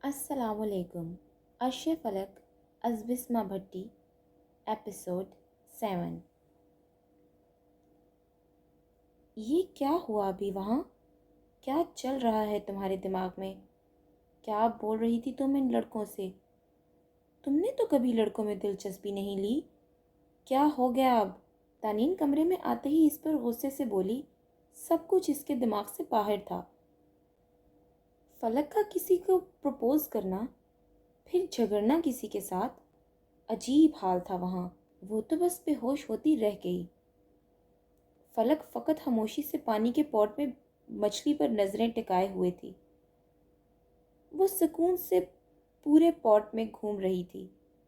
السلام علیکم۔ عرش فلک از بسمہ بھٹی، ایپیسوڈ 7۔ یہ کیا ہوا ابھی وہاں؟ کیا چل رہا ہے تمہارے دماغ میں؟ کیا بول رہی تھی تم ان لڑکوں سے؟ تم نے تو کبھی لڑکوں میں دلچسپی نہیں لی۔ کیا ہو گیا اب؟ تانین کمرے میں آتے ہی اس پر غصے سے بولی۔ سب کچھ اس کے دماغ سے باہر تھا۔ فلک کا کسی کو پرپوز کرنا، پھر جھگڑنا کسی کے ساتھ، عجیب حال تھا وہاں۔ وہ تو بس بے ہوش ہوتی رہ گئی۔ فلک فقط خاموشی سے پانی کے پاٹ میں مچھلی پر نظریں ٹکائے ہوئے تھی۔ وہ سکون سے پورے پاٹ میں گھوم رہی تھی،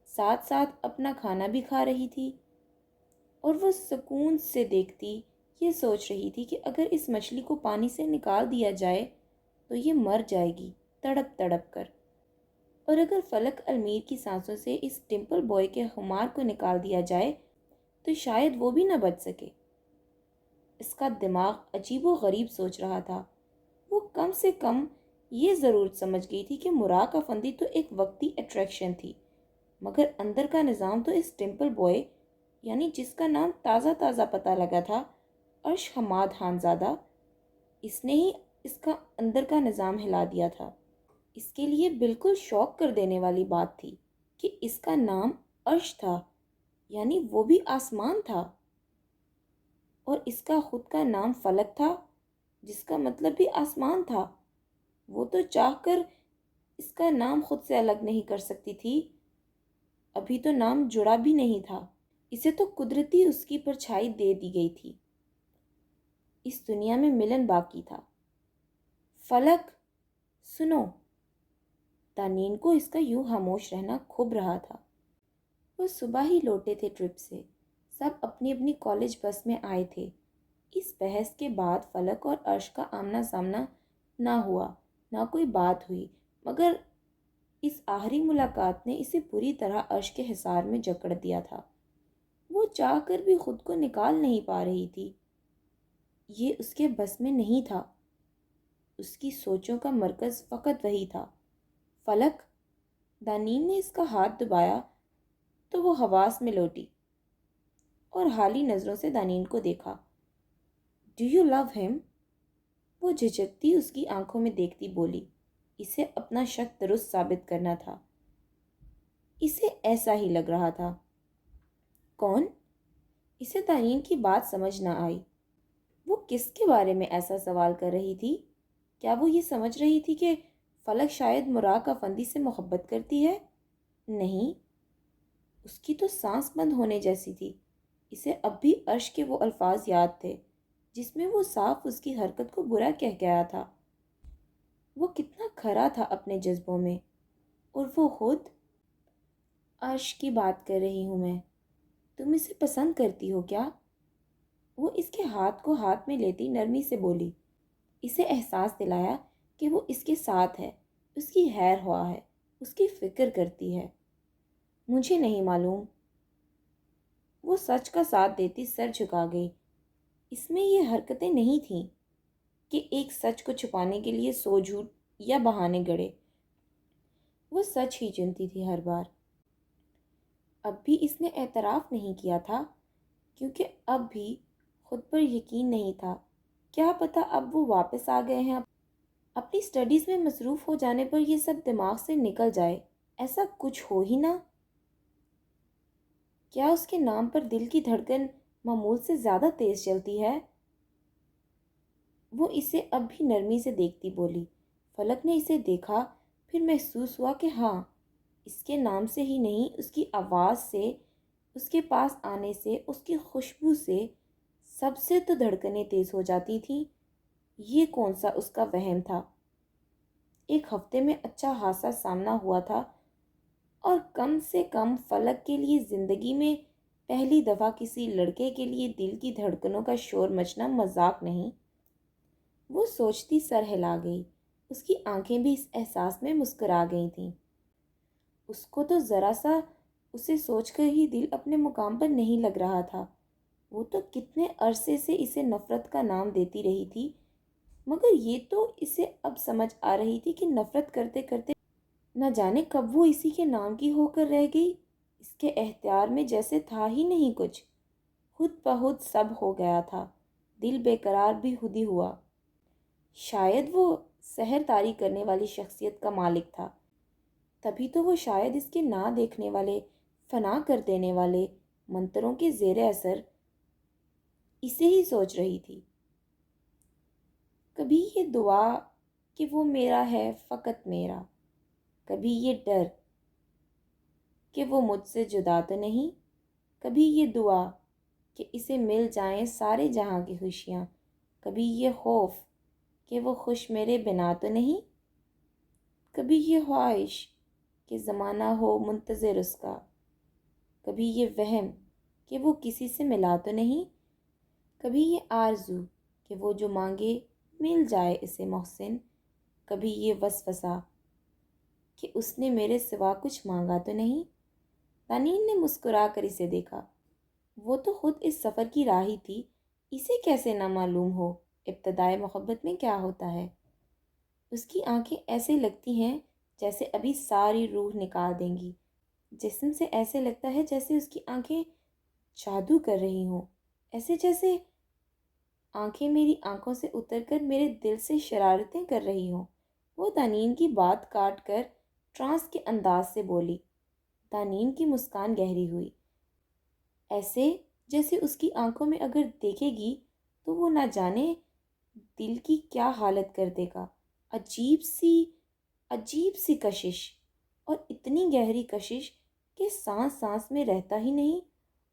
ساتھ ساتھ اپنا کھانا بھی کھا رہی تھی، اور وہ سکون سے دیکھتی یہ سوچ رہی تھی کہ اگر اس مچھلی کو پانی سے نکال دیا جائے تو یہ مر جائے گی تڑپ تڑپ کر، اور اگر فلک المیر کی سانسوں سے اس ڈمپل بوائے کے خمار کو نکال دیا جائے تو شاید وہ بھی نہ بچ سکے۔ اس کا دماغ عجیب و غریب سوچ رہا تھا۔ وہ کم سے کم یہ ضرور سمجھ گئی تھی کہ مراق افندی تو ایک وقتی اٹریکشن تھی، مگر اندر کا نظام تو اس ڈمپل بوائے، یعنی جس کا نام تازہ تازہ پتہ لگا تھا، عرش حماد خانزادہ، اس نے ہی اس کا اندر کا نظام ہلا دیا تھا۔ اس کے لیے بالکل شوق کر دینے والی بات تھی کہ اس کا نام عرش تھا، یعنی وہ بھی آسمان تھا، اور اس کا خود کا نام فلک تھا، جس کا مطلب بھی آسمان تھا۔ وہ تو چاہ کر اس کا نام خود سے الگ نہیں کر سکتی تھی، ابھی تو نام جڑا بھی نہیں تھا، اسے تو قدرتی اس کی پرچھائی دے دی گئی تھی۔ اس دنیا میں ملن باقی تھا۔ فلک سنو! تانین کو اس کا یوں خاموش رہنا کھب رہا تھا۔ وہ صبح ہی لوٹے تھے ٹرپ سے، سب اپنی اپنی کالج بس میں آئے تھے۔ اس بحث کے بعد فلک اور عرش کا آمنا سامنا نہ ہوا، نہ کوئی بات ہوئی، مگر اس آخری ملاقات نے اسے پوری طرح عرش کے حصار میں جکڑ دیا تھا۔ وہ چاہ کر بھی خود کو نکال نہیں پا رہی تھی۔ یہ اس کے بس میں نہیں تھا۔ اس کی سوچوں کا مرکز فقط وہی تھا۔ فلک! دانین نے اس کا ہاتھ دبایا تو وہ حواس میں لوٹی اور حالی نظروں سے دانین کو دیکھا۔ ڈو یو لو ہم؟ وہ جھجکتی اس کی آنکھوں میں دیکھتی بولی۔ اسے اپنا شک درست ثابت کرنا تھا۔ اسے ایسا ہی لگ رہا تھا۔ کون؟ اسے دانین کی بات سمجھ نہ آئی۔ وہ کس کے بارے میں ایسا سوال کر رہی تھی؟ کیا وہ یہ سمجھ رہی تھی کہ فلک شاید مراق افندی سے محبت کرتی ہے؟ نہیں، اس کی تو سانس بند ہونے جیسی تھی۔ اسے اب بھی عرش کے وہ الفاظ یاد تھے جس میں وہ صاف اس کی حرکت کو برا کہہ گیا تھا۔ وہ کتنا کھرا تھا اپنے جذبوں میں، اور وہ خود۔ عرش کی بات کر رہی ہوں میں۔ تم اسے پسند کرتی ہو کیا؟ وہ اس کے ہاتھ کو ہاتھ میں لیتی نرمی سے بولی۔ اسے احساس دلایا کہ وہ اس کے ساتھ ہے، اس کی خیر خواہ ہے، اس کی فکر کرتی ہے۔ مجھے نہیں معلوم۔ وہ سچ کا ساتھ دیتی سر جھکا گئی۔ اس میں یہ حرکتیں نہیں تھیں کہ ایک سچ کو چھپانے کے لیے 100 جھوٹ یا بہانے گڑے۔ وہ سچ ہی چنتی تھی ہر بار۔ اب بھی اس نے اعتراف نہیں کیا تھا، کیونکہ اب بھی خود پر یقین نہیں تھا۔ کیا پتہ اب وہ واپس آ گئے ہیں، اپنی سٹڈیز میں مصروف ہو جانے پر یہ سب دماغ سے نکل جائے، ایسا کچھ ہو ہی نہ۔ کیا اس کے نام پر دل کی دھڑکن معمول سے زیادہ تیز چلتی ہے؟ وہ اسے اب بھی نرمی سے دیکھتی بولی۔ فلک نے اسے دیکھا، پھر محسوس ہوا کہ ہاں، اس کے نام سے ہی نہیں، اس کی آواز سے، اس کے پاس آنے سے، اس کی خوشبو سے، سب سے تو دھڑکنیں تیز ہو جاتی تھیں۔ یہ کون سا اس کا وہم تھا؟ ایک ہفتے میں اچھا خاصا سامنا ہوا تھا، اور کم سے کم فلک کے لیے زندگی میں پہلی دفعہ کسی لڑکے کے لیے دل کی دھڑکنوں کا شور مچنا مذاق نہیں۔ وہ سوچتی سر ہلا گئی۔ اس کی آنکھیں بھی اس احساس میں مسکرا گئی تھیں۔ اس کو تو ذرا سا اسے سوچ کر ہی دل اپنے مقام پر نہیں لگ رہا تھا۔ وہ تو کتنے عرصے سے اسے نفرت کا نام دیتی رہی تھی، مگر یہ تو اسے اب سمجھ آ رہی تھی کہ نفرت کرتے کرتے نہ جانے کب وہ اسی کے نام کی ہو کر رہ گئی، اس کے اختیار میں جیسے تھا ہی نہیں کچھ، خود بخود سب ہو گیا تھا، دل بے قرار بھی خود ہی ہوا۔ شاید وہ سحر طاری کرنے والی شخصیت کا مالک تھا، تبھی تو وہ شاید اس کے نہ دیکھنے والے، فنا کر دینے والے منتروں کے زیر اثر اسے ہی سوچ رہی تھی۔ کبھی یہ دعا کہ وہ میرا ہے فقط میرا، کبھی یہ ڈر کہ وہ مجھ سے جدا تو نہیں، کبھی یہ دعا کہ اسے مل جائیں سارے جہاں کی خوشیاں، کبھی یہ خوف کہ وہ خوش میرے بنا تو نہیں، کبھی یہ خواہش کہ زمانہ ہو منتظر اس کا، کبھی یہ وہم کہ وہ کسی سے ملا تو نہیں، کبھی یہ آرزو کہ وہ جو مانگے مل جائے اسے محسن، کبھی یہ وسوسہ کہ اس نے میرے سوا کچھ مانگا تو نہیں۔ تنین نے مسکرا کر اسے دیکھا، وہ تو خود اس سفر کی راہی تھی، اسے کیسے نہ معلوم ہو ابتدائے محبت میں کیا ہوتا ہے۔ اس کی آنکھیں ایسے لگتی ہیں جیسے ابھی ساری روح نکال دیں گی، جسم سے ایسے لگتا ہے جیسے اس کی آنکھیں جادو کر رہی ہوں، ایسے جیسے آنکھیں میری آنکھوں سے اتر کر میرے دل سے شرارتیں کر رہی ہوں۔ وہ تنین کی بات کاٹ کر ٹرانس کے انداز سے بولی۔ تنین کی مسکان گہری ہوئی، ایسے جیسے اس کی آنکھوں میں اگر دیکھے گی تو وہ نہ جانے دل کی کیا حالت کر دے گا۔ عجیب سی کشش، اور اتنی گہری کشش کہ سانس سانس میں رہتا ہی نہیں،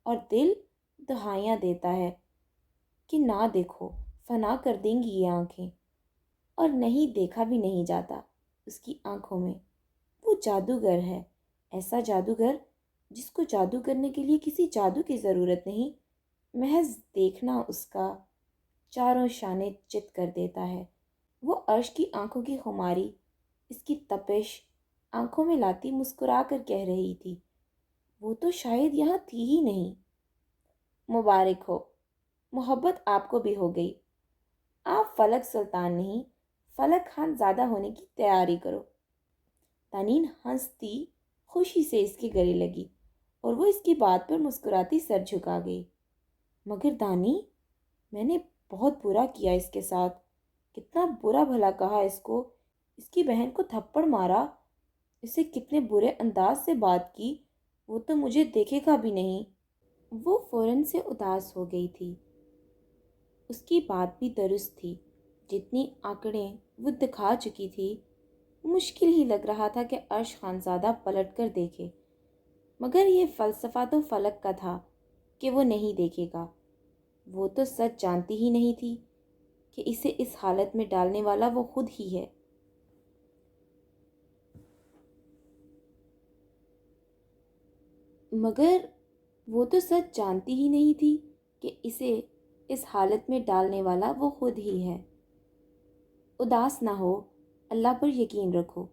اور دل دہائیاں دیتا ہے کہ نہ دیکھو، فنا کر دیں گی یہ آنکھیں، اور نہیں دیکھا بھی نہیں جاتا اس کی آنکھوں میں۔ وہ جادوگر ہے، ایسا جادوگر جس کو جادو کرنے کے لیے کسی جادو کی ضرورت نہیں، محض دیکھنا اس کا چاروں شانے چت کر دیتا ہے۔ وہ عرش کی آنکھوں کی خماری، اس کی تپش آنکھوں میں لاتی مسکرا کر کہہ رہی تھی، وہ تو شاید یہاں تھی ہی نہیں۔ مبارک ہو، محبت آپ کو بھی ہو گئی، آپ فلک سلطان نہیں، فلک خان زادہ ہونے کی تیاری کرو۔ تنین ہنستی خوشی سے اس کے گلے لگی، اور وہ اس کی بات پر مسکراتی سر جھکا گئی۔ مگر دانی، میں نے بہت برا کیا اس کے ساتھ، کتنا برا بھلا کہا اس کو، اس کی بہن کو تھپڑ مارا، اسے کتنے برے انداز سے بات کی، وہ تو مجھے دیکھے گا بھی نہیں۔ وہ فوراً سے اداس ہو گئی تھی، اس کی بات بھی درست تھی، جتنی آنکڑیں وہ دکھا چکی تھی، مشکل ہی لگ رہا تھا کہ عرش خانزادہ پلٹ کر دیکھے، مگر یہ فلسفہ تو فلک کا تھا کہ وہ نہیں دیکھے گا۔ وہ تو سچ جانتی ہی نہیں تھی کہ اسے اس حالت میں ڈالنے والا وہ خود ہی ہے۔ مگر وہ تو سچ جانتی ہی نہیں تھی کہ اسے اس حالت میں ڈالنے والا وہ خود ہی ہے۔ اداس نہ ہو، اللہ پر یقین رکھو،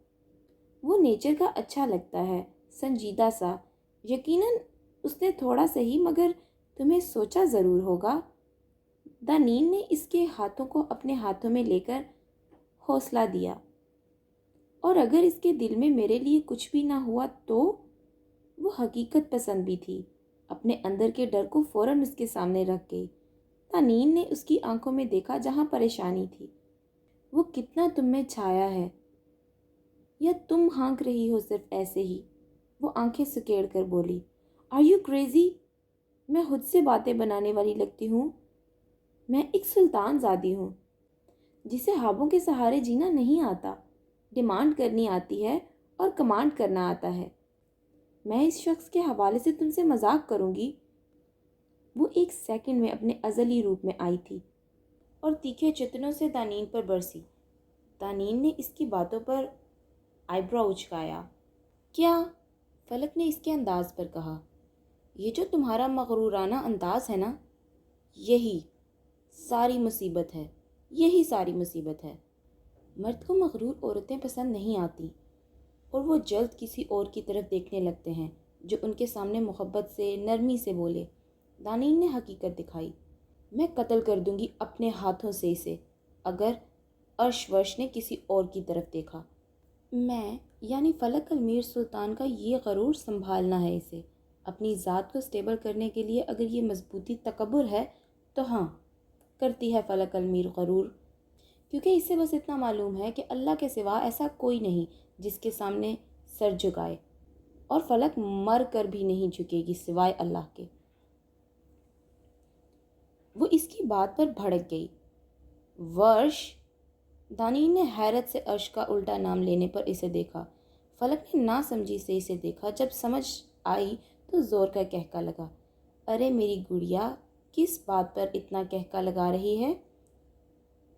وہ نیچر کا اچھا لگتا ہے، سنجیدہ سا، یقیناً اس نے تھوڑا سہی مگر تمہیں سوچا ضرور ہوگا۔ دانین نے اس کے ہاتھوں کو اپنے ہاتھوں میں لے کر حوصلہ دیا، اور اگر اس کے دل میں میرے لیے کچھ بھی نہ ہوا تو؟ وہ حقیقت پسند بھی تھی، اپنے اندر کے ڈر کو فوراً اس کے سامنے رکھ گئی۔ تنین نے اس کی آنکھوں میں دیکھا جہاں پریشانی تھی۔ وہ کتنا تم میں چھایا ہے، یا تم ہانک رہی ہو صرف ایسے ہی؟ وہ آنکھیں سکیڑ کر بولی، آر یو کریزی؟ میں خود سے باتیں بنانے والی لگتی ہوں؟ میں ایک سلطان زادی ہوں جسے خوابوں کے سہارے جینا نہیں آتا، ڈیمانڈ کرنی آتی ہے اور کمانڈ کرنا آتا ہے۔ میں اس شخص کے حوالے سے تم سے مذاق کروں گی؟ وہ ایک سیکنڈ میں اپنے ازلی روپ میں آئی تھی اور تیکھے چتنوں سے دانین پر برسی۔ دانین نے اس کی باتوں پر آئی برو اچکایا۔ کیا؟ فلک نے اس کے انداز پر کہا، یہ جو تمہارا مغرورانہ انداز ہے نا، یہی ساری مصیبت ہے، یہی ساری مصیبت ہے۔ مرد کو مغرور عورتیں پسند نہیں آتی، اور وہ جلد کسی اور کی طرف دیکھنے لگتے ہیں جو ان کے سامنے محبت سے، نرمی سے بولے۔ دانین نے حقیقت دکھائی، میں قتل کر دوں گی اپنے ہاتھوں سے اسے، اگر عرش ورش نے کسی اور کی طرف دیکھا۔ میں یعنی فلک المیر سلطان کا یہ غرور سنبھالنا ہے اسے اپنی ذات کو سٹیبل کرنے کے لیے۔ اگر یہ مضبوطی تکبر ہے تو ہاں، کرتی ہے فلک المیر غرور، کیونکہ اسے بس اتنا معلوم ہے کہ اللہ کے سوا ایسا کوئی نہیں جس کے سامنے سر جھکائے، اور فلک مر کر بھی نہیں جھکے گی سوائے اللہ کے۔ وہ اس کی بات پر بھڑک گئی۔ ورش! دانین نے حیرت سے عرش کا الٹا نام لینے پر اسے دیکھا۔ فلک نے نا سمجھی سے اسے دیکھا۔ جب سمجھ آئی تو زور کا کہکا لگا۔ ارے میری گڑیا، کس بات پر اتنا کہکا لگا رہی ہے؟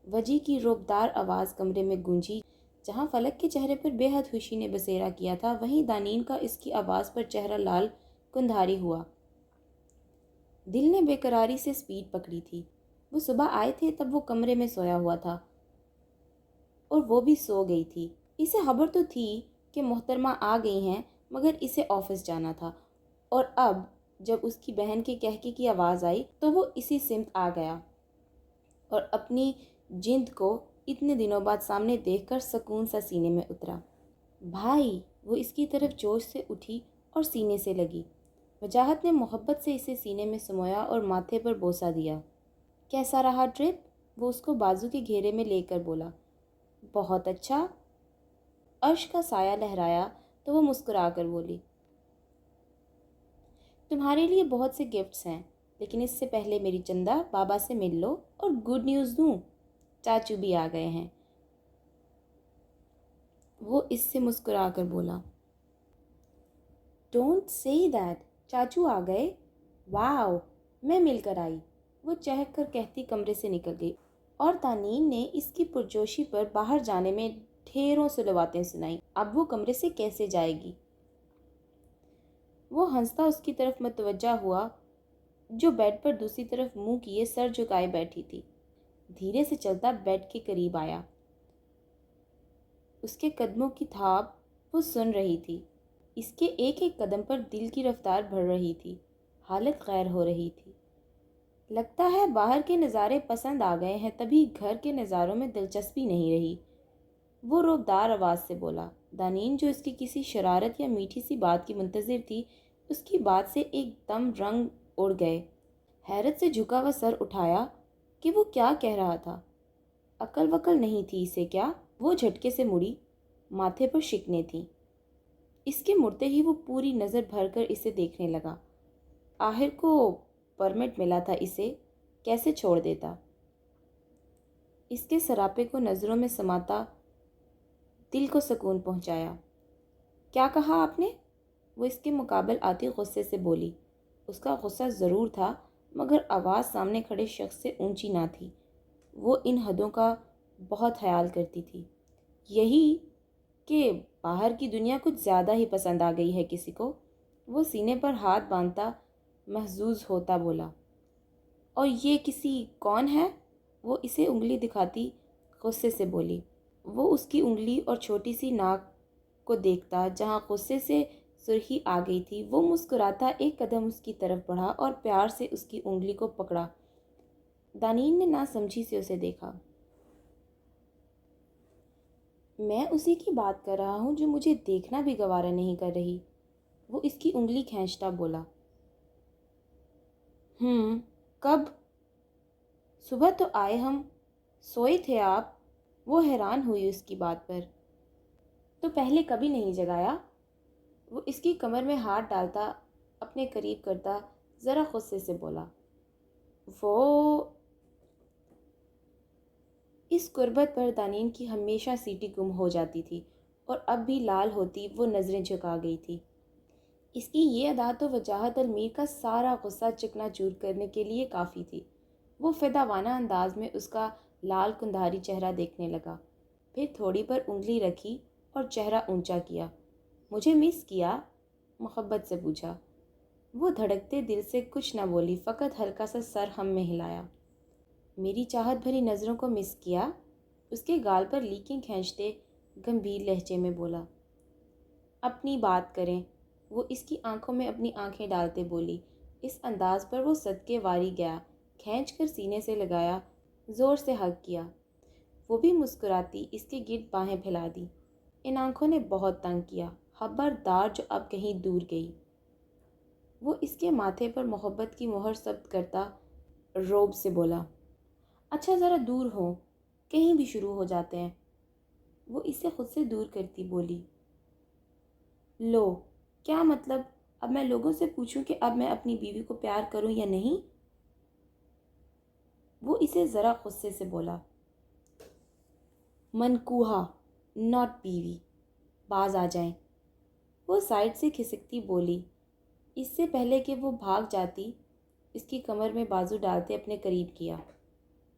وجی کی رعبدار آواز کمرے میں گونجی۔ جہاں فلک کے چہرے پر بے حد خوشی نے بسیرا کیا تھا، وہیں دانین کا اس کی آواز پر چہرہ لال کندھاری ہوا۔ دل نے بے قراری سے سپیڈ پکڑی تھی۔ وہ صبح آئے تھے تب وہ کمرے میں سویا ہوا تھا اور وہ بھی سو گئی تھی۔ اسے خبر تو تھی کہ محترمہ آ گئی ہیں، مگر اسے آفس جانا تھا، اور اب جب اس کی بہن کے کہکے کی آواز آئی تو وہ اسی سمت آ گیا اور اپنی جند کو اتنے دنوں بعد سامنے دیکھ کر سکون سا سینے میں اترا۔ بھائی! وہ اس کی طرف جوش سے اٹھی اور سینے سے لگی۔ وجاہت نے محبت سے اسے سینے میں سمویا اور ماتھے پر بوسہ دیا۔ کیسا رہا ٹرپ؟ وہ اس کو بازو کے گھیرے میں لے کر بولا۔ بہت اچھا۔ عرش کا سایہ لہرایا تو وہ مسکرا کر بولی، تمہارے لیے بہت سے گفٹس ہیں، لیکن اس سے پہلے میری چندہ بابا سے مل لو اور گڈ نیوز دوں، چاچو بھی آ گئے ہیں۔ وہ اس سے مسکرا کر بولا، ڈونٹ سے دیٹ، چاچو آ گئے؟ واو! میں مل کر آئی۔ وہ چہک کر کہتی کمرے سے نکل گئی، اور دانین نے اس کی پرجوشی پر باہر جانے میں ڈھیروں صلواتیں سنائیں۔ اب وہ کمرے سے کیسے جائے گی؟ وہ ہنستا اس کی طرف متوجہ ہوا جو بیڈ پر دوسری طرف منہ کیے سر جھکائے بیٹھی تھی۔ دھیرے سے چلتا بیڈ کے قریب آیا۔ اس کے قدموں کی تھاپ وہ سن رہی تھی۔ اس کے ایک ایک قدم پر دل کی رفتار بڑھ رہی تھی، حالت غیر ہو رہی تھی۔ لگتا ہے باہر کے نظارے پسند آ گئے ہیں، تبھی گھر کے نظاروں میں دلچسپی نہیں رہی، وہ رعبدار آواز سے بولا۔ دانین جو اس کی کسی شرارت یا میٹھی سی بات کی منتظر تھی، اس کی بات سے ایک دم رنگ اڑ گئے۔ حیرت سے جھکا ہوا سر اٹھایا کہ وہ کیا کہہ رہا تھا۔ عقل وقل نہیں تھی اسے کیا؟ وہ جھٹکے سے مڑی، ماتھے پر شکنیں تھیں۔ اس کے مڑتے ہی وہ پوری نظر بھر کر اسے دیکھنے لگا۔ آخر کو پرمٹ ملا تھا اسے، کیسے چھوڑ دیتا؟ اس کے سراپے کو نظروں میں سماتا دل کو سکون پہنچایا۔ کیا کہا آپ نے؟ وہ اس کے مقابل آتی غصے سے بولی۔ اس کا غصہ ضرور تھا، مگر آواز سامنے کھڑے شخص سے اونچی نہ تھی۔ وہ ان حدوں کا بہت خیال کرتی تھی۔ یہی کہ باہر کی دنیا کچھ زیادہ ہی پسند آ گئی ہے کسی کو۔ وہ سینے پر ہاتھ باندھتا محظوظ ہوتا بولا۔ اور یہ کسی کون ہے؟ وہ اسے انگلی دکھاتی غصے سے بولی۔ وہ اس کی انگلی اور چھوٹی سی ناک کو دیکھتا جہاں غصے سے سرخی آ گئی تھی۔ وہ مسکراتا ایک قدم اس کی طرف بڑھا اور پیار سے اس کی انگلی کو پکڑا۔ دانین نے نا سمجھی سے اسے دیکھا۔ میں اسی کی بات کر رہا ہوں جو مجھے دیکھنا بھی گوارا نہیں کر رہی، وہ اس کی انگلی کھینچتا بولا۔ کب؟ صبح تو آئے ہم، سوئے تھے آپ؟ وہ حیران ہوئی اس کی بات پر۔ تو پہلے کبھی نہیں جگایا؟ وہ اس کی کمر میں ہاتھ ڈالتا اپنے قریب کرتا ذرا غصے سے بولا۔ وہ اس قربت پر دانین کی ہمیشہ سیٹی گم ہو جاتی تھی، اور اب بھی لال ہوتی وہ نظریں جھکا گئی تھی۔ اس کی یہ ادا تو وجاہت المیر کا سارا غصہ چکنا چور کرنے کے لیے کافی تھی۔ وہ فداوانہ انداز میں اس کا لال کندھاری چہرہ دیکھنے لگا، پھر تھوڑی پر انگلی رکھی اور چہرہ اونچا کیا۔ مجھے مس کیا؟ محبت سے پوچھا۔ وہ دھڑکتے دل سے کچھ نہ بولی، فقط ہلکا سا سر ہم میں ہلایا۔ میری چاہت بھری نظروں کو مس کیا؟ اس کے گال پر لیکیں کھینچتے گمبھیر لہجے میں بولا۔ اپنی بات کریں، وہ اس کی آنکھوں میں اپنی آنکھیں ڈالتے بولی۔ اس انداز پر وہ صدقے واری گیا، کھینچ کر سینے سے لگایا، زور سے ہگ کیا۔ وہ بھی مسکراتی اس کے گرد باہیں پھیلا دی۔ ان آنکھوں نے بہت تنگ کیا، خبردار جو اب کہیں دور گئی۔ وہ اس کے ماتھے پر محبت کی مہر ثبت کرتا روب سے بولا، اچھا ذرا دور ہو، کہیں بھی شروع ہو جاتے ہیں۔ وہ اسے خود سے دور کرتی بولی، لو، کیا مطلب؟ اب میں لوگوں سے پوچھوں کہ اب میں اپنی بیوی کو پیار کروں یا نہیں؟ وہ اسے ذرا غصے سے بولا، منکوہا، ناٹ بیوی، باز آ جائیں۔ وہ سائڈ سے کھسکتی بولی، اس سے پہلے کہ وہ بھاگ جاتی اس کی کمر میں بازو ڈالتے اپنے قریب کیا۔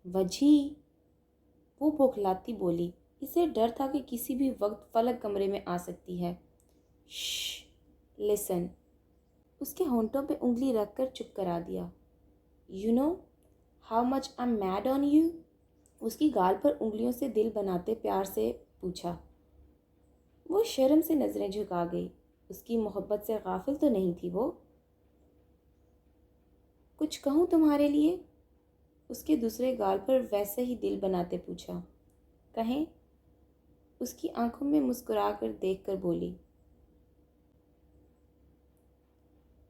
وجھی، وہ بوکھلاتی بولی، اسے ڈر تھا کہ کسی بھی وقت فلک کمرے میں آ سکتی ہے۔ شش، لسن۔ اس کے ہونٹوں پہ انگلی رکھ کر چپ کرا دیا۔ You know how much I am mad on you? اس کی گال پر انگلیوں سے دل بناتے پیار سے پوچھا۔ وہ شرم سے نظریں جھکا گئی، اس کی محبت سے غافل تو نہیں تھی وہ۔ کچھ کہوں تمہارے لیے؟ اس کے دوسرے گال پر ویسے ہی دل بناتے پوچھا۔ کہیں؟ اس کی آنکھوں میں مسکرا کر دیکھ کر بولی،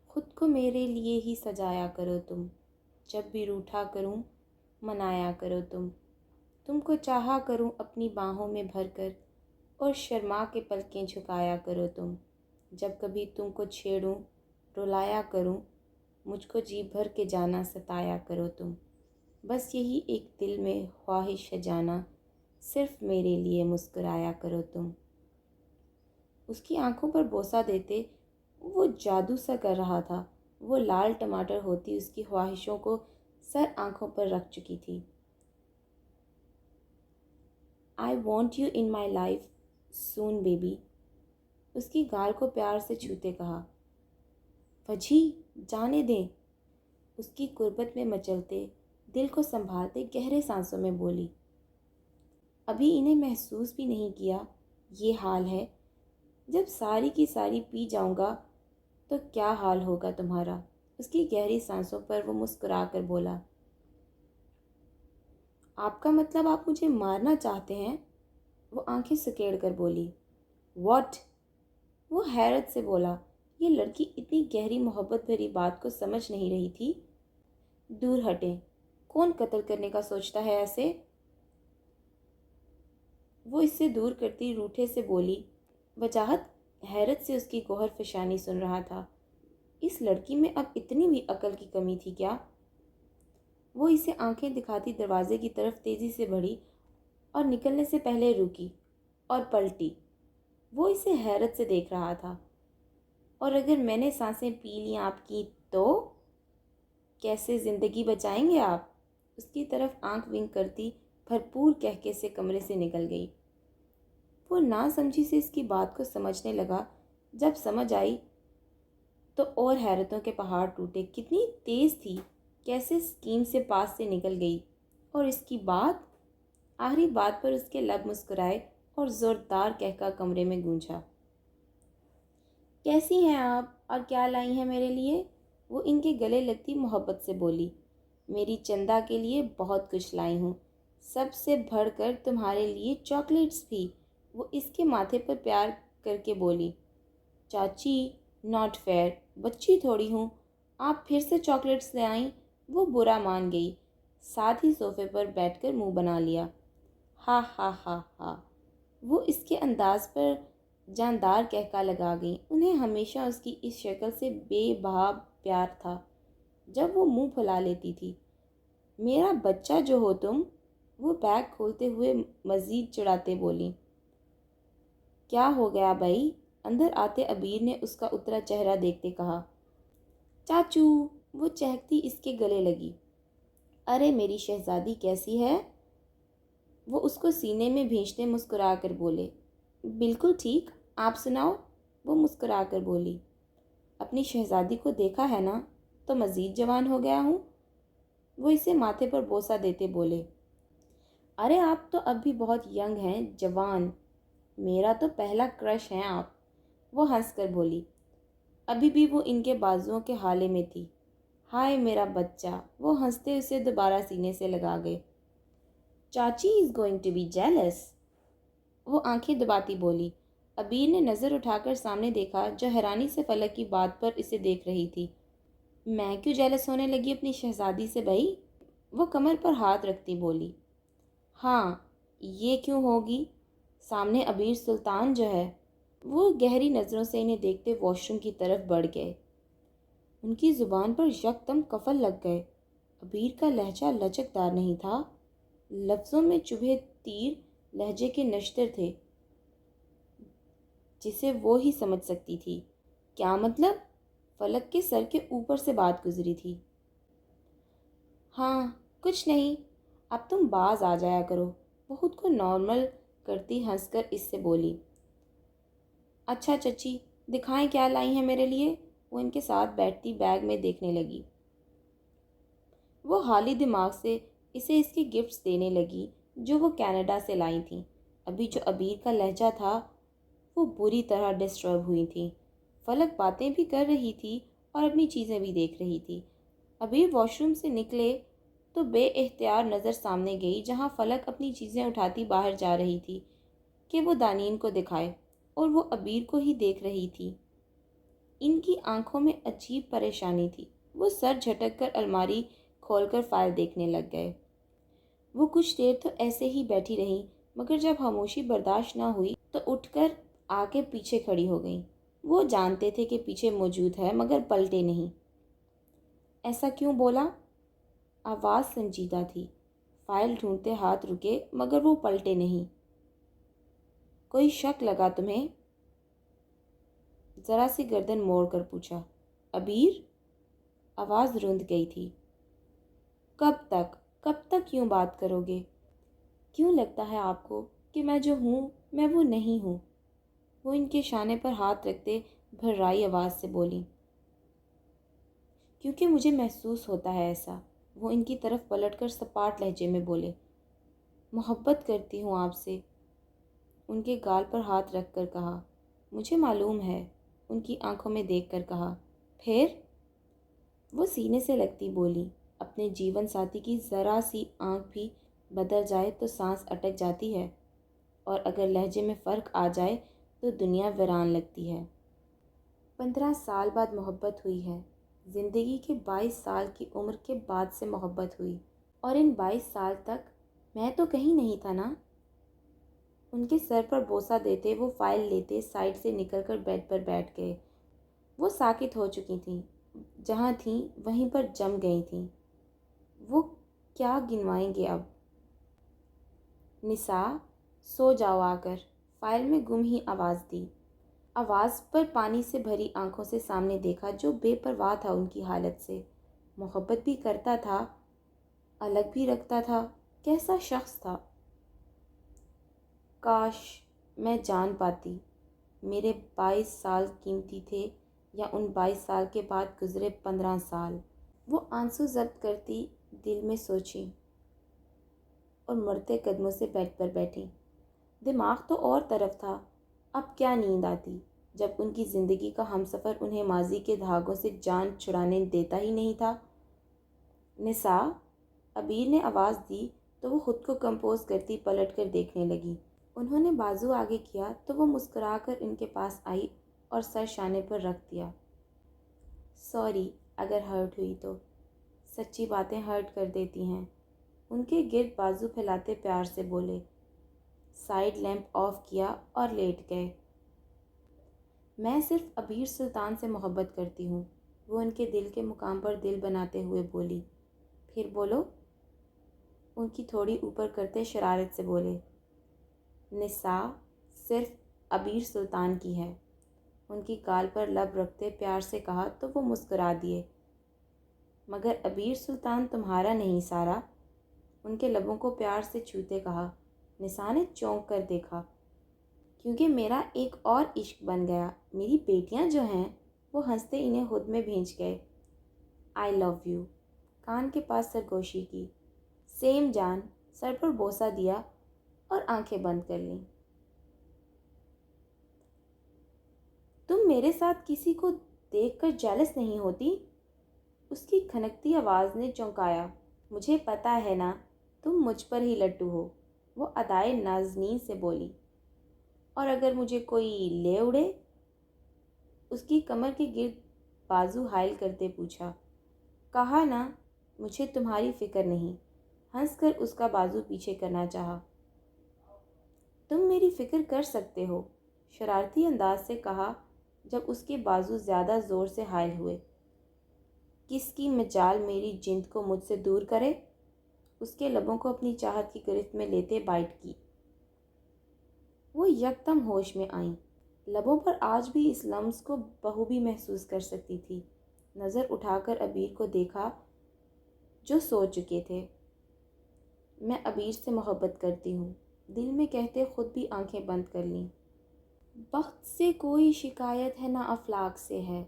خود کو میرے لیے ہی سجایا کرو تم، جب بھی روٹھا کروں منایا کرو تم کو چاہا کروں اپنی باہوں میں بھر کر، اور شرما کے پلکیں جھکایا کرو تم، جب کبھی تم کو چھیڑوں رلایا کروں، مجھ کو جی بھر کے جانا ستایا کرو تم، بس یہی ایک دل میں خواہش ہے جانا، صرف میرے لیے مسکرایا کرو تم۔ اس کی آنکھوں پر بوسہ دیتے وہ جادو سا کر رہا تھا۔ وہ لال ٹماٹر ہوتی اس کی خواہشوں کو سر آنکھوں پر رکھ چکی تھی۔ I want you in my life soon baby، اس کی گال کو پیار سے چھوتے کہا۔ وجھی، جانے دیں، اس کی قربت میں مچلتے دل کو سنبھالتے گہرے سانسوں میں بولی۔ ابھی انہیں محسوس بھی نہیں کیا یہ حال ہے، جب ساری کی ساری پی جاؤں گا تو کیا حال ہوگا تمہارا؟ اس کی گہری سانسوں پر وہ مسکرا کر بولا، آپ کا مطلب آپ مجھے مارنا چاہتے ہیں؟ وہ آنکھیں سکیڑ کر بولی۔ واٹ؟ وہ حیرت سے بولا، یہ لڑکی اتنی گہری محبت بھری بات کو سمجھ نہیں رہی تھی۔ دور ہٹیں، کون قتل کرنے کا سوچتا ہے ایسے؟ وہ اس سے دور کرتی روٹھے سے بولی۔ وجاہت حیرت سے اس کی گوہر فشانی سن رہا تھا۔ اس لڑکی میں اب اتنی بھی عقل کی کمی تھی کیا؟ وہ اسے آنکھیں دکھاتی دروازے کی طرف تیزی سے بڑھی اور نکلنے سے پہلے رکی اور پلٹی۔ وہ اسے حیرت سے دیکھ رہا تھا۔ اور اگر میں نے سانسیں پی لیں آپ کی تو کیسے زندگی بچائیں گے آپ؟ اس کی طرف آنکھ ونک کرتی بھرپور کہکے سے کمرے سے نکل گئی۔ وہ نا سمجھی سے اس کی بات کو سمجھنے لگا۔ جب سمجھ آئی تو اور حیرتوں کے پہاڑ ٹوٹے۔ کتنی تیز تھی، کیسے اسکیم سے پاس سے نکل گئی، اور اس کی بات؟ آخری بات پر اس کے لب مسکرائے اور زوردار کہکا کمرے میں گونجا۔ کیسی ہیں آپ اور کیا لائی ہیں میرے لیے؟ وہ ان کے گلے لگتی محبت سے بولی۔ میری چندا کے لیے بہت کچھ لائی ہوں، سب سے بڑھ کر تمہارے لیے چاکلیٹس بھی۔ وہ اس کے ماتھے پر پیار کر کے بولی۔ چاچی، ناٹ فیئر، بچی تھوڑی ہوں، آپ پھر سے چاکلیٹس لے آئیں؟ وہ برا مان گئی، ساتھ ہی صوفے پر بیٹھ کر منہ بنا لیا۔ ہا ہا ہا ہا، وہ اس کے انداز پر جاندار کہکا لگا گئی۔ انہیں ہمیشہ اس کی اس شکل سے بے بہا پیار تھا جب وہ منہ پھلا لیتی تھی۔ میرا بچہ جو ہو تم، وہ بیگ کھولتے ہوئے مزید چڑھاتے بولی۔ کیا ہو گیا بھائی؟ اندر آتے عبیر نے اس کا اترا چہرہ دیکھتے کہا۔ چاچو، وہ چہکتی اس کے گلے لگی۔ ارے میری شہزادی کیسی ہے؟ وہ اس کو سینے میں بھینچتے مسکرا کر بولے۔ بالکل ٹھیک، آپ سناؤ؟ وہ مسکرا کر بولی۔ اپنی شہزادی کو دیکھا ہے نا تو مزید جوان ہو گیا ہوں؟ وہ اسے ماتھے پر بوسہ دیتے بولے۔ ارے آپ تو اب بھی بہت ینگ ہیں، جوان، میرا تو پہلا کرش ہیں آپ۔ وہ ہنس کر بولی۔ ابھی بھی وہ ان کے بازوؤں کے حالے میں تھی۔ ہائے میرا بچہ، وہ ہنستے اسے دوبارہ سینے سے لگا گئے۔ چاچی is going to be jealous, وہ آنکھیں دباتی بولی۔ ابیر نے نظر اٹھا کر سامنے دیکھا جو حیرانی سے فلک کی بات پر اسے دیکھ رہی تھی۔ میں کیوں جیلس ہونے لگی اپنی شہزادی سے بھائی؟ وہ کمر پر ہاتھ رکھتی بولی۔ ہاں یہ کیوں ہوگی؟ سامنے ابیر سلطان جو ہے۔ وہ گہری نظروں سے انہیں دیکھتے واش روم کی طرف بڑھ گئے۔ ان کی زبان پر یکدم قفل لگ گئے۔ ابیر کا لہجہ لچکدار نہیں تھا، لفظوں میں چبھے تیر لہجے کے نشتر تھے جسے وہ ہی سمجھ سکتی تھی۔ کیا مطلب؟ فلک کے سر کے اوپر سے بات گزری تھی۔ ہاں کچھ نہیں، اب تم باز آ جایا کرو، وہ خود کو نارمل کرتی ہنس کر اس سے بولی۔ اچھا چچی، دکھائیں کیا لائی ہیں میرے لیے؟ وہ ان کے ساتھ بیٹھتی بیگ میں دیکھنے لگی۔ وہ حالی دماغ سے اسے اس کی گفٹس دینے لگی جو وہ کینیڈا سے لائی تھیں۔ ابھی جو ابیر کا لہجہ تھا وہ بری طرح ڈسٹرب ہوئی تھی۔ فلک باتیں بھی کر رہی تھی اور اپنی چیزیں بھی دیکھ رہی تھی۔ ابیر واش روم سے نکلے تو بے اختیار نظر سامنے گئی جہاں فلک اپنی چیزیں اٹھاتی باہر جا رہی تھی کہ وہ دانین کو دکھائے، اور وہ ابیر کو ہی دیکھ رہی تھی۔ ان کی آنکھوں میں عجیب پریشانی تھی۔ وہ سر جھٹک کر الماری کھول کر فائل دیکھنے لگ گئے۔ وہ کچھ دیر تو ایسے ہی بیٹھی رہیں، مگر جب خاموشی برداشت نہ ہوئی تو اٹھ کر آ کے پیچھے کھڑی ہو گئیں۔ وہ جانتے تھے کہ پیچھے موجود ہے مگر پلٹے نہیں۔ ایسا کیوں بولا؟ آواز سنجیدہ تھی۔ فائل ڈھونڈتے ہاتھ رکے مگر وہ پلٹے نہیں۔ کوئی شک لگا تمہیں؟ ذرا سی گردن موڑ کر پوچھا۔ ابیر؟ آواز رند گئی تھی۔ کب تک یوں بات کرو گے؟ کیوں لگتا ہے آپ کو کہ میں جو ہوں میں وہ نہیں ہوں؟ وہ ان کے شانے پر ہاتھ رکھتے بھررائی آواز سے بولی۔ کیونکہ مجھے محسوس ہوتا ہے ایسا۔ وہ ان کی طرف پلٹ کر سپاٹ لہجے میں بولے۔ محبت کرتی ہوں آپ سے، ان کے گال پر ہاتھ رکھ کر کہا۔ مجھے معلوم ہے، ان کی آنکھوں میں دیکھ کر کہا۔ پھر؟ وہ سینے سے لگتی بولی۔ اپنے جیون ساتھی کی ذرا سی آنکھ بھی بدل جائے تو سانس اٹک جاتی ہے، اور اگر لہجے میں فرق آ جائے تو دنیا ویران لگتی ہے۔ 15 سال بعد محبت ہوئی ہے۔ زندگی کے 22 سال کی عمر کے بعد سے محبت ہوئی، اور ان 22 سال تک میں تو کہیں نہیں تھا نا۔ ان کے سر پر بوسہ دیتے وہ فائل لیتے سائڈ سے نکل کر بیڈ پر بیٹھ گئے۔ وہ ساکت ہو چکی تھیں، جہاں تھیں وہیں پر جم گئی تھیں۔ وہ کیا گنوائیں گے اب؟ نساء، سو جاؤ آ کر، فائل میں گم ہی آواز دی۔ آواز پر پانی سے بھری آنکھوں سے سامنے دیکھا جو بے پرواہ تھا ان کی حالت سے۔ محبت بھی کرتا تھا، الگ بھی رکھتا تھا، کیسا شخص تھا؟ کاش میں جان پاتی میرے 22 سال قیمتی تھے، یا ان 22 سال کے بعد گزرے 15 سال۔ وہ آنسو ضبط کرتی دل میں سوچیں اور مڑتے قدموں سے بیڈ پر بیٹھیں۔ دماغ تو اور طرف تھا۔ اب کیا نیند آتی جب ان کی زندگی کا ہمسفر انہیں ماضی کے دھاگوں سے جان چھڑانے دیتا ہی نہیں تھا۔ نساء، ابیر نے آواز دی تو وہ خود کو کمپوز کرتی پلٹ کر دیکھنے لگی۔ انہوں نے بازو آگے کیا تو وہ مسکرا کر ان کے پاس آئی اور سر شانے پر رکھ دیا۔ سوری اگر ہرٹ ہوئی تو، سچی باتیں ہرٹ کر دیتی ہیں۔ ان کے گرد بازو پھیلاتے پیار سے بولے۔ سائیڈ لیمپ آف کیا اور لیٹ گئے۔ میں صرف ابیر سلطان سے محبت کرتی ہوں، وہ ان کے دل کے مقام پر دل بناتے ہوئے بولی۔ پھر بولو، ان کی تھوڑی اوپر کرتے شرارت سے بولے۔ نساء صرف ابیر سلطان کی ہے۔ ان کی گال پر لب رکھتے پیار سے کہا تو وہ مسکرا دیے۔ مگر ابیر سلطان تمہارا نہیں سارا، ان کے لبوں کو پیار سے چھوتے کہا۔ نساء نے چونک کر دیکھا۔ کیونکہ میرا ایک اور عشق بن گیا، میری بیٹیاں جو ہیں، وہ ہنستے انہیں خود میں بھیج گئے۔ آئی لو یو، کان کے پاس سرگوشی کی۔ سیم جان، سر پر بوسہ دیا اور آنکھیں بند کر لیں۔ تم میرے ساتھ کسی کو دیکھ کر جیلس نہیں ہوتی؟ اس کی کھنکتی آواز نے چونکایا۔ مجھے پتہ ہے نا، تم مجھ پر ہی لٹو ہو، وہ ادائے نازنین سے بولی۔ اور اگر مجھے کوئی لے اڑے؟ اس کی کمر کے گرد بازو حائل کرتے پوچھا۔ کہا نا مجھے تمہاری فکر نہیں۔ ہنس کر اس کا بازو پیچھے کرنا چاہا۔ تم میری فکر کر سکتے ہو، شرارتی انداز سے کہا جب اس کے بازو زیادہ زور سے حائل ہوئے۔ کس کی مجال میری جند کو مجھ سے دور کرے؟ اس کے لبوں کو اپنی چاہت کی گرفت میں لیتے بائٹ کی۔ وہ یکدم ہوش میں آئیں۔ لبوں پر آج بھی اس لمس کو بخوبی محسوس کر سکتی تھی۔ نظر اٹھا کر عبیر کو دیکھا جو سو چکے تھے۔ میں عبیر سے محبت کرتی ہوں، دل میں کہتے خود بھی آنکھیں بند کر لیں۔ بخت سے کوئی شکایت ہے نہ افلاک سے ہے،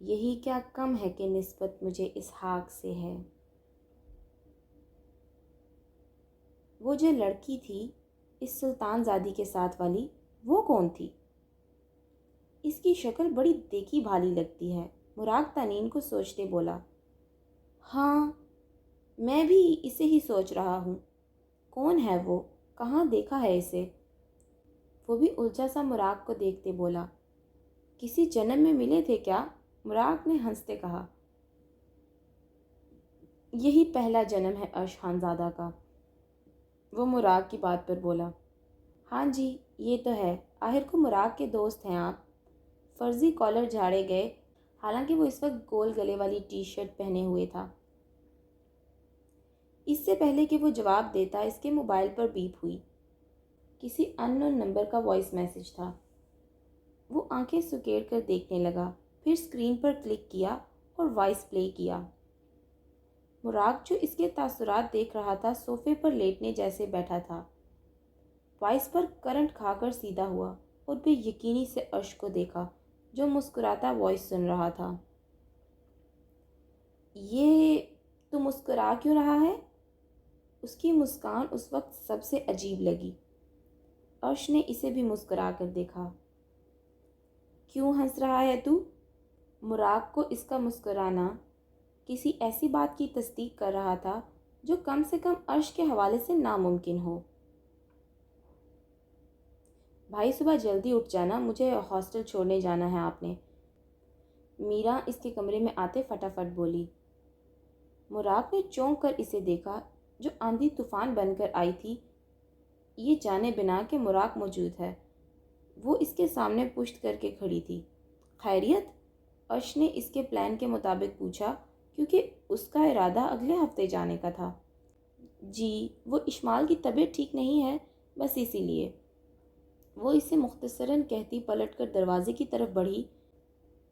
یہی کیا کم ہے کہ نسبت مجھے اسحاق سے ہے۔ وہ جو لڑکی تھی اس سلطان زادی کے ساتھ والی، وہ کون تھی؟ اس کی شکل بڑی دیکھی بھالی لگتی ہے، مراغ تنین کو سوچتے بولا۔ ہاں میں بھی اسے ہی سوچ رہا ہوں، کون ہے وہ، کہاں دیکھا ہے اسے؟ وہ بھی الجھا سا مراغ کو دیکھتے بولا۔ کسی جنم میں ملے تھے کیا؟ مراغ نے ہنستے کہا۔ یہی پہلا جنم ہے عرش خان زادہ کا۔ وہ مراغ کی بات پر بولا۔ ہاں جی یہ تو ہے، آخر کو مراغ کے دوست ہیں آپ۔ فرضی کالر جھاڑے گئے، حالانکہ وہ اس وقت گول گلے والی ٹی شرٹ پہنے ہوئے تھا۔ اس سے پہلے کہ وہ جواب دیتا اس کے موبائل پر بیپ ہوئی۔ کسی ان نون نمبر کا وائس میسج تھا۔ وہ آنکھیں سکیڑ کر دیکھنے لگا، پھر سکرین پر کلک کیا اور وائس پلے کیا۔ مراغ جو اس کے تاثرات دیکھ رہا تھا صوفے پر لیٹنے جیسے بیٹھا تھا۔ وائس پر کرنٹ کھا کر سیدھا ہوا اور بے یقینی سے عرش کو دیکھا جو مسکراتا وائس سن رہا تھا۔ یہ تو مسکرا کیوں رہا ہے؟ اس کی مسکان اس وقت سب سے عجیب لگی۔ عرش نے اسے بھی مسکرا کر دیکھا۔ کیوں ہنس رہا ہے تو؟ مراغ کو اس کا مسکرانا کسی ایسی بات کی تصدیق کر رہا تھا جو کم سے کم عرش کے حوالے سے ناممکن ہو۔ بھائی صبح جلدی اٹھ جانا، مجھے ہاسٹل چھوڑنے جانا ہے آپ نے، میرا اس کے کمرے میں آتے فٹافٹ بولی۔ مراغ نے چونک کر اسے دیکھا جو آندھی طوفان بن کر آئی تھی، یہ جانے بنا کہ مراغ موجود ہے۔ وہ اس کے سامنے پشت کر کے کھڑی تھی۔ خیریت؟ عرش نے اس کے پلان کے مطابق پوچھا کیونکہ اس کا ارادہ اگلے ہفتے جانے کا تھا۔ جی وہ اشمال کی طبیعت ٹھیک نہیں ہے، بس اسی لیے۔ وہ اسے مختصراً کہتی پلٹ کر دروازے کی طرف بڑھی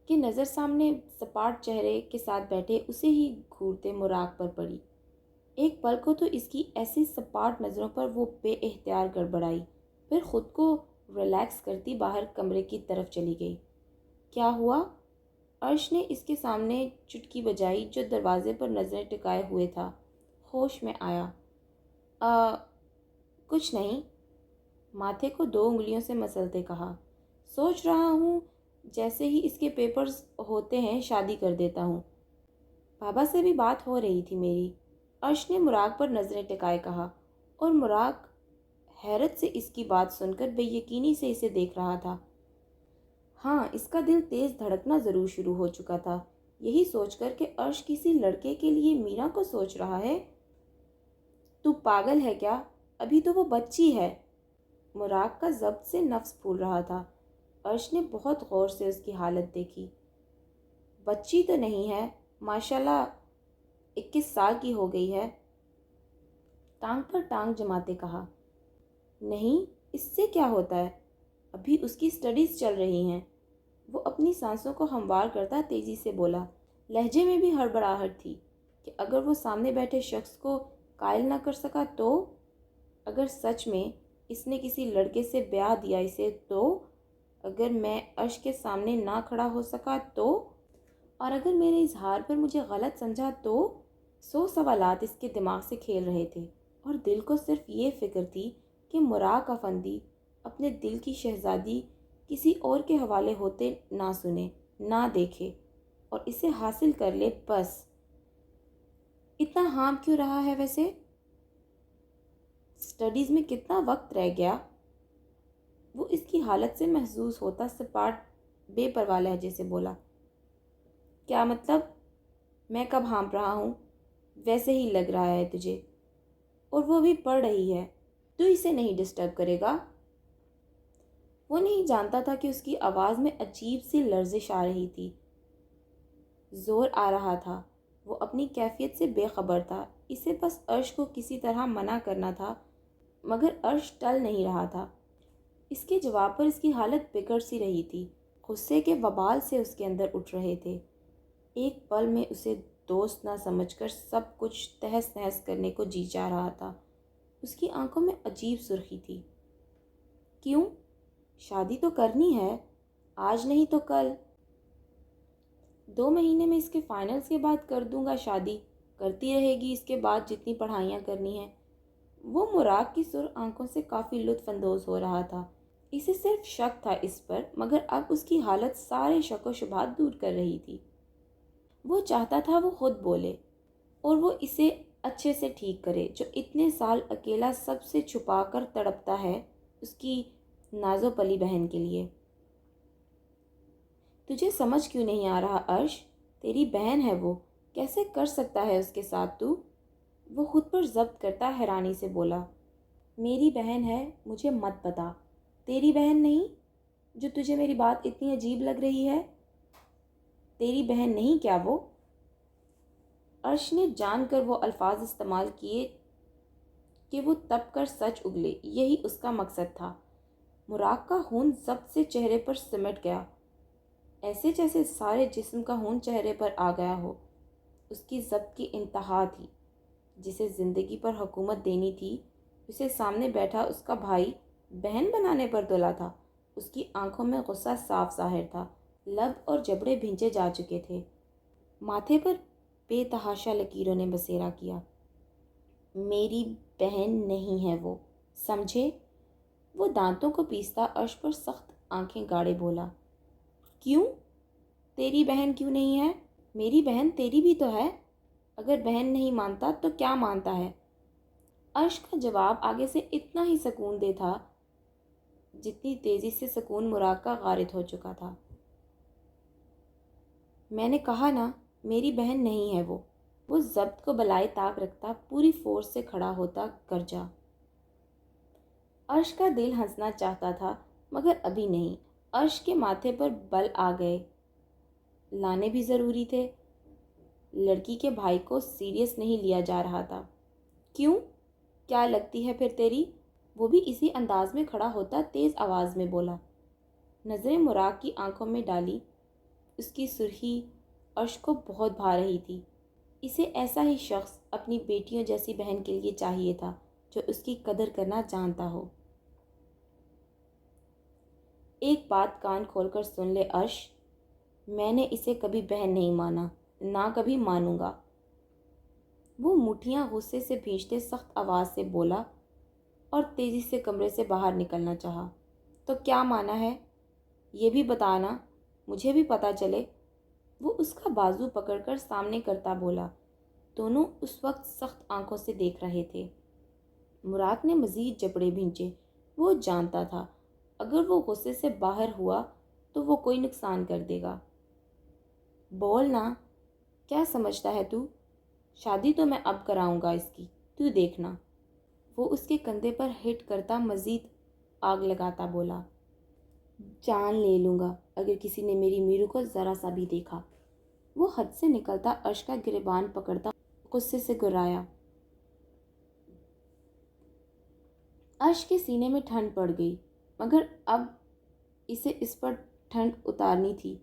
کہ نظر سامنے سپاٹ چہرے کے ساتھ بیٹھے اسے ہی گھورتے مراغ پر پڑی۔ ایک پل کو تو اس کی ایسی سپاٹ نظروں پر وہ بے اختیار گڑبڑائی، پھر خود کو ریلیکس کرتی باہر کمرے کی طرف چلی گئی۔ کیا ہوا؟ عرش نے اس کے سامنے چٹکی بجائی جو دروازے پر نظریں ٹکائے ہوئے تھا۔ ہوش میں آیا۔ کچھ نہیں، ماتھے کو 2 انگلیوں سے مسلتے کہا۔ سوچ رہا ہوں جیسے ہی اس کے پیپرز ہوتے ہیں شادی کر دیتا ہوں۔ بابا سے بھی بات ہو رہی تھی میری، عرش نے مراغ پر نظریں ٹکائے کہا، اور مراغ حیرت سے اس کی بات سن کر بے یقینی سے اسے دیکھ رہا تھا۔ ہاں اس کا دل تیز دھڑکنا ضرور شروع ہو چکا تھا، یہی سوچ کر کہ عرش کسی لڑکے کے لیے میرا کو سوچ رہا ہے۔ تو پاگل ہے کیا؟ ابھی تو وہ بچی ہے۔ مراغ کا ضبط سے نفس پھول رہا تھا۔ عرش نے بہت غور سے اس کی حالت دیکھی۔ بچی تو نہیں ہے، ماشاءاللہ 21 سال کی ہو گئی ہے۔ ٹانگ پر ٹانگ جماتے کہا۔ نہیں اس سے کیا ہوتا ہے، ابھی اس کی سٹڈیز چل رہی ہیں۔ وہ اپنی سانسوں کو ہموار کرتا تیزی سے بولا، لہجے میں بھی ہڑبڑاہٹ تھی کہ اگر وہ سامنے بیٹھے شخص کو قائل نہ کر سکا تو؟ اگر سچ میں اس نے کسی لڑکے سے بیاہ دیا اسے تو؟ اگر میں عرش کے سامنے نہ کھڑا ہو سکا تو؟ اور اگر میرے اظہار پر مجھے غلط سمجھا تو؟ 100 سوالات اس کے دماغ سے کھیل رہے تھے اور دل کو صرف یہ فکر تھی کہ مراغ افندی اپنے دل کی شہزادی کسی اور کے حوالے ہوتے نہ سنے نہ دیکھے اور اسے حاصل کر لے بس۔ اتنا ہام کیوں رہا ہے ویسے؟ سٹڈیز میں کتنا وقت رہ گیا؟ وہ اس کی حالت سے محظوظ ہوتا سپاٹ بے پرواہ لہجے سے بولا، کیا مطلب؟ میں کب ہانپ رہا ہوں؟ ویسے ہی لگ رہا ہے تجھے، اور وہ بھی پڑھ رہی ہے، تو اسے نہیں ڈسٹرب کرے گا؟ وہ نہیں جانتا تھا کہ اس کی آواز میں عجیب سی لرزش آ رہی تھی، زور آ رہا تھا۔ وہ اپنی کیفیت سے بے خبر تھا، اسے بس عرش کو کسی طرح منع کرنا تھا، مگر عرش ٹل نہیں رہا تھا۔ اس کے جواب پر اس کی حالت بگڑ سی رہی تھی، غصے کے وبال سے اس کے اندر اٹھ رہے تھے۔ ایک پل میں اسے دوست نہ سمجھ کر سب کچھ تہس نہس کرنے کو جی چاہ رہا تھا۔ اس کی آنکھوں میں عجیب سرخی تھی۔ کیوں؟ شادی تو کرنی ہے، آج نہیں تو کل۔ 2 مہینے میں اس کے فائنلز کے بعد کر دوں گا شادی، کرتی رہے گی اس کے بعد جتنی پڑھائیاں کرنی ہیں۔ وہ مراق کی سرخ آنکھوں سے کافی لطف اندوز ہو رہا تھا۔ اسے صرف شک تھا اس پر، مگر اب اس کی حالت سارے شک و شبہات دور کر رہی تھی۔ وہ چاہتا تھا وہ خود بولے اور وہ اسے اچھے سے ٹھیک کرے، جو اتنے سال اکیلا سب سے چھپا کر تڑپتا ہے اس کی نازو پلی بہن کے لیے۔ تجھے سمجھ کیوں نہیں آ رہا عرش؟ تیری بہن ہے وہ، کیسے کر سکتا ہے اس کے ساتھ تو؟ وہ خود پر ضبط کرتا حیرانی سے بولا، میری بہن ہے، مجھے مت بتا۔ تیری بہن نہیں، جو تجھے میری بات اتنی عجیب لگ رہی ہے؟ تیری بہن نہیں کیا وہ؟ عرش نے جان کر وہ الفاظ استعمال کیے کہ وہ تپ کر سچ اگلے، یہی اس کا مقصد تھا۔ مراق کا خون ضبط سے چہرے پر سمٹ گیا، ایسے جیسے سارے جسم کا خون چہرے پر آ گیا ہو۔ اس کی ضبط کی انتہا تھی، جسے زندگی پر حکومت دینی تھی، اسے سامنے بیٹھا اس کا بھائی بہن بنانے پر تلا تھا۔ اس کی آنکھوں میں غصہ صاف ظاہر تھا، لب اور جبڑے بھینچے جا چکے تھے، ماتھے پر بے تحاشا لکیروں نے بسیرا کیا۔ میری بہن نہیں ہے وہ، سمجھے؟ وہ دانتوں کو پیستا عرش پر سخت آنکھیں گاڑے بولا، کیوں؟ تیری بہن کیوں نہیں ہے؟ میری بہن تیری بھی تو ہے، اگر بہن نہیں مانتا تو کیا مانتا ہے؟ عرش کا جواب آگے سے اتنا ہی سکون دہ تھا جتنی تیزی سے سکون مراق کا غارت ہو چکا تھا۔ میں نے کہا نا، میری بہن نہیں ہے وہ ضبط کو بالائے طاق رکھتا پوری فورس سے کھڑا ہوتا گرجا۔ عرش کا دل ہنسنا چاہتا تھا، مگر ابھی نہیں۔ عرش کے ماتھے پر بل آ گئے، لانے بھی ضروری تھے۔ لڑکی کے بھائی کو سیریس نہیں لیا جا رہا تھا۔ کیوں؟ کیا لگتی ہے پھر تیری؟ وہ بھی اسی انداز میں کھڑا ہوتا تیز آواز میں بولا، نظریں مراق کی آنکھوں میں ڈالی۔ اس کی سرخی عرش کو بہت بھا رہی تھی۔ اسے ایسا ہی شخص اپنی بیٹیوں جیسی بہن کے لیے چاہیے تھا، جو اس کی قدر کرنا جانتا ہو۔ ایک بات کان کھول کر سن لے عرش، میں نے اسے کبھی بہن نہیں مانا، نہ کبھی مانوں گا۔ وہ مٹھیاں غصے سے بھینچتے سخت آواز سے بولا اور تیزی سے کمرے سے باہر نکلنا چاہا۔ تو کیا مانا ہے؟ یہ بھی بتانا، مجھے بھی پتہ چلے۔ وہ اس کا بازو پکڑ کر سامنے کرتا بولا۔ دونوں اس وقت سخت آنکھوں سے دیکھ رہے تھے۔ مراد نے مزید جبڑے بھینچے۔ وہ جانتا تھا اگر وہ غصے سے باہر ہوا تو وہ کوئی نقصان کر دے گا۔ بولنا، کیا سمجھتا ہے تو؟ شادی تو میں اب کراؤں گا اس کی، تو دیکھنا۔ وہ اس کے کندھے پر ہٹ کرتا مزید آگ لگاتا بولا، جان لے لوں گا اگر کسی نے میری میرو کو ذرا سا بھی دیکھا۔ وہ حد سے نکلتا عرش کا گریبان پکڑتا غصے سے گرایا۔ عرش کے سینے میں ٹھنڈ پڑ گئی، مگر اب اسے اس پر ٹھنڈ اتارنی تھی۔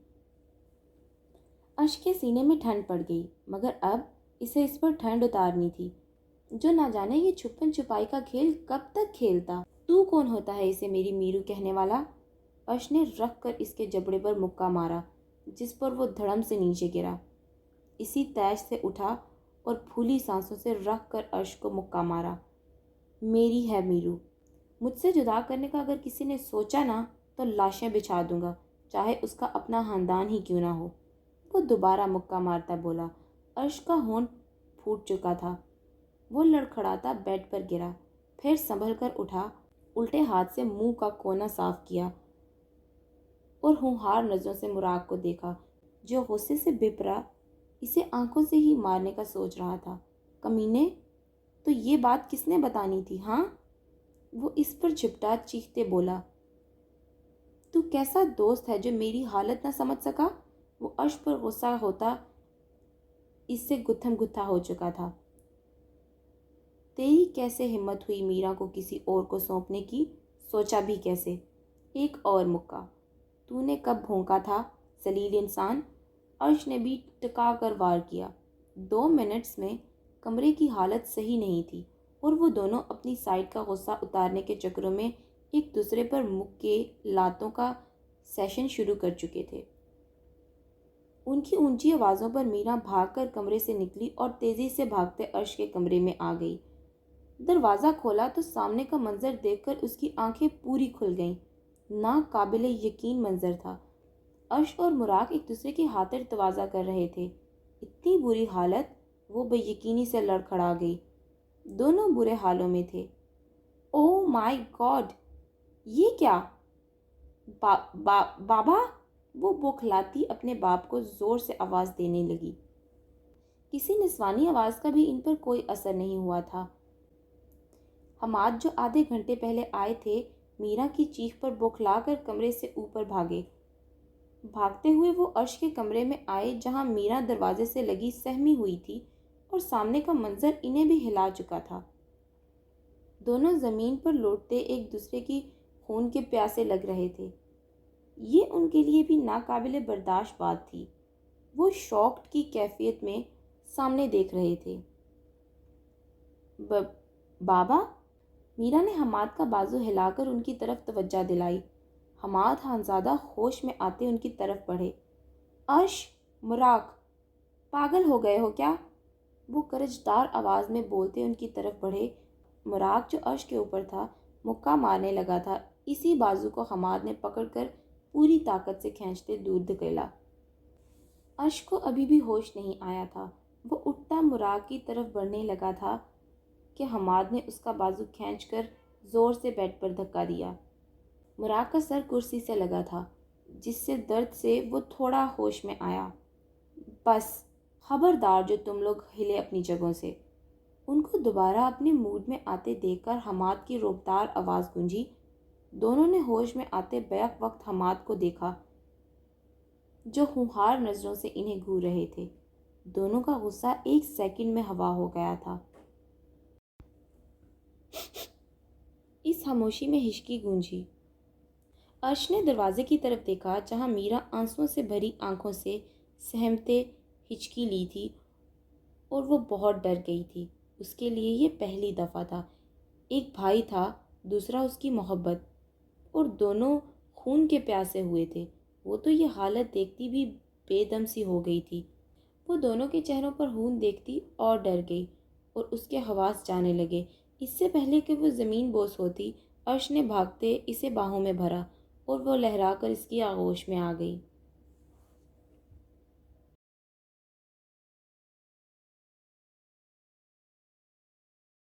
عرش کے سینے میں ٹھنڈ پڑ گئی، مگر اب اسے اس پر ٹھنڈ اتارنی تھی۔ جو نہ جانے یہ چھپن چھپائی کا کھیل کب تک کھیلتا۔ تو کون ہوتا ہے اسے میری میرو کہنے والا؟ عرش نے رکھ کر اس کے جبڑے پر مکہ مارا، جس پر وہ دھڑم سے نیچے گرا۔ اسی تیش سے اٹھا اور پھولی سانسوں سے رکھ کر عرش کو مکہ مارا۔ میری ہے میرو، مجھ سے جدا کرنے کا اگر کسی نے سوچا نا تو لاشیں بچھا دوں گا، چاہے اس کا اپنا خاندان ہی کیوں نہ ہو۔ وہ دوبارہ مکہ مارتا بولا۔ عرش کا ہونٹ پھوٹ چکا تھا، وہ لڑکھڑاتا بیڈ پر گرا، پھر سنبھل کر اٹھا، الٹے ہاتھ سے منہ کا کونا صاف کیا اور ہونہار نظروں سے مراق کو دیکھا جو غصے سے بھپرا اسے آنکھوں سے ہی مارنے کا سوچ رہا تھا۔ کمینے، تو یہ بات کس نے بتانی تھی ہاں؟ وہ اس پر جھپٹا چیختے بولا۔ تو کیسا دوست ہے جو میری حالت نہ سمجھ سکا؟ وہ عرش پر غصہ ہوتا اس سے گتھم گتھا ہو چکا تھا۔ تیری کیسے ہمت ہوئی میرا کو کسی اور کو سونپنے کی؟ سوچا بھی کیسے؟ ایک اور مکہ تو نے کب بھونکا تھا ذلیل انسان؟ عرش نے بھی ٹکا کر وار کیا۔ 2 منٹس میں کمرے کی حالت صحیح نہیں تھی اور وہ دونوں اپنی سائڈ کا غصہ اتارنے کے چکروں میں ایک دوسرے پر مکے لاتوں کا سیشن شروع کر چکے تھے۔ ان کی اونچی آوازوں پر میرا بھاگ کر کمرے سے نکلی اور تیزی سے بھاگتے عرش کے کمرے میں آ گئی۔ دروازہ کھولا تو سامنے کا منظر دیکھ کر اس کی آنکھیں پوری کھل گئیں۔ ناقابل یقین منظر تھا۔ عرش اور مراق ایک دوسرے کے ہاتھ توازہ کر رہے تھے۔ اتنی بری حالت، وہ بے یقینی سے لڑکھڑا گئی۔ دونوں برے حالوں میں تھے۔ او مائی گاڈ، یہ کیا؟ بابا، وہ بوکھلاتی اپنے باپ کو زور سے آواز دینے لگی۔ کسی نسوانی آواز کا بھی ان پر کوئی اثر نہیں ہوا تھا۔ حماد جو آدھے گھنٹے پہلے آئے تھے میرا کی چیخ پر بوکھلا کر کمرے سے اوپر بھاگے۔ بھاگتے ہوئے وہ عرش کے کمرے میں آئے جہاں میرا دروازے سے لگی سہمی ہوئی تھی اور سامنے کا منظر انہیں بھی ہلا چکا تھا۔ دونوں زمین پر لوٹتے ایک دوسرے کی خون کے پیاسے لگ رہے تھے۔ یہ ان کے لیے بھی ناقابل برداشت بات تھی۔ وہ شاکڈ کی کیفیت میں سامنے دیکھ رہے تھے۔ بابا، میرا نے حماد کا بازو ہلا کر ان کی طرف توجہ دلائی۔ حماد خانزادہ ہوش میں آتے ان کی طرف بڑھے۔ عرش، مراق، پاگل ہو گئے ہو کیا؟ وہ کرجدار آواز میں بولتے ان کی طرف بڑھے۔ مراق جو عرش کے اوپر تھا مکہ مارنے لگا تھا، اسی بازو کو حماد نے پکڑ کر پوری طاقت سے کھینچتے دور دھکیلا۔ عرش کو ابھی بھی ہوش نہیں آیا تھا۔ وہ اٹھتا مراق کی طرف بڑھنے لگا تھا کہ حماد نے اس کا بازو کھینچ کر زور سے بیڈ پر دھکا دیا۔ مراق کا سر کرسی سے لگا تھا جس سے درد سے وہ تھوڑا ہوش میں آیا۔ بس خبردار جو تم لوگ ہلے اپنی جگہوں سے۔ ان کو دوبارہ اپنے موڈ میں آتے دیکھ کر حماد کی روبدار آواز گونجی۔ دونوں نے ہوش میں آتے بیک وقت حماد کو دیکھا جو ہونہار نظروں سے انہیں گھور رہے تھے۔ دونوں کا غصہ ایک سیکنڈ میں ہوا ہو گیا تھا۔ اس خاموشی میں ہچکی گونجی۔ عرش نے دروازے کی طرف دیکھا جہاں میرا آنسوؤں سے بھری آنکھوں سے سہمتے ہچکی لی تھی اور وہ بہت ڈر گئی تھی۔ اس کے لیے یہ پہلی دفعہ تھا۔ ایک بھائی تھا، دوسرا اس کی محبت، اور دونوں خون کے پیاسے ہوئے تھے۔ وہ تو یہ حالت دیکھتی بھی بے دم سی ہو گئی تھی۔ وہ دونوں کے چہروں پر خون دیکھتی اور ڈر گئی اور اس کے حواس جانے لگے۔ اس سے پہلے کہ وہ زمین بوس ہوتی، عرش نے بھاگتے اسے باہوں میں بھرا اور وہ لہرا کر اس کی آغوش میں آ گئی۔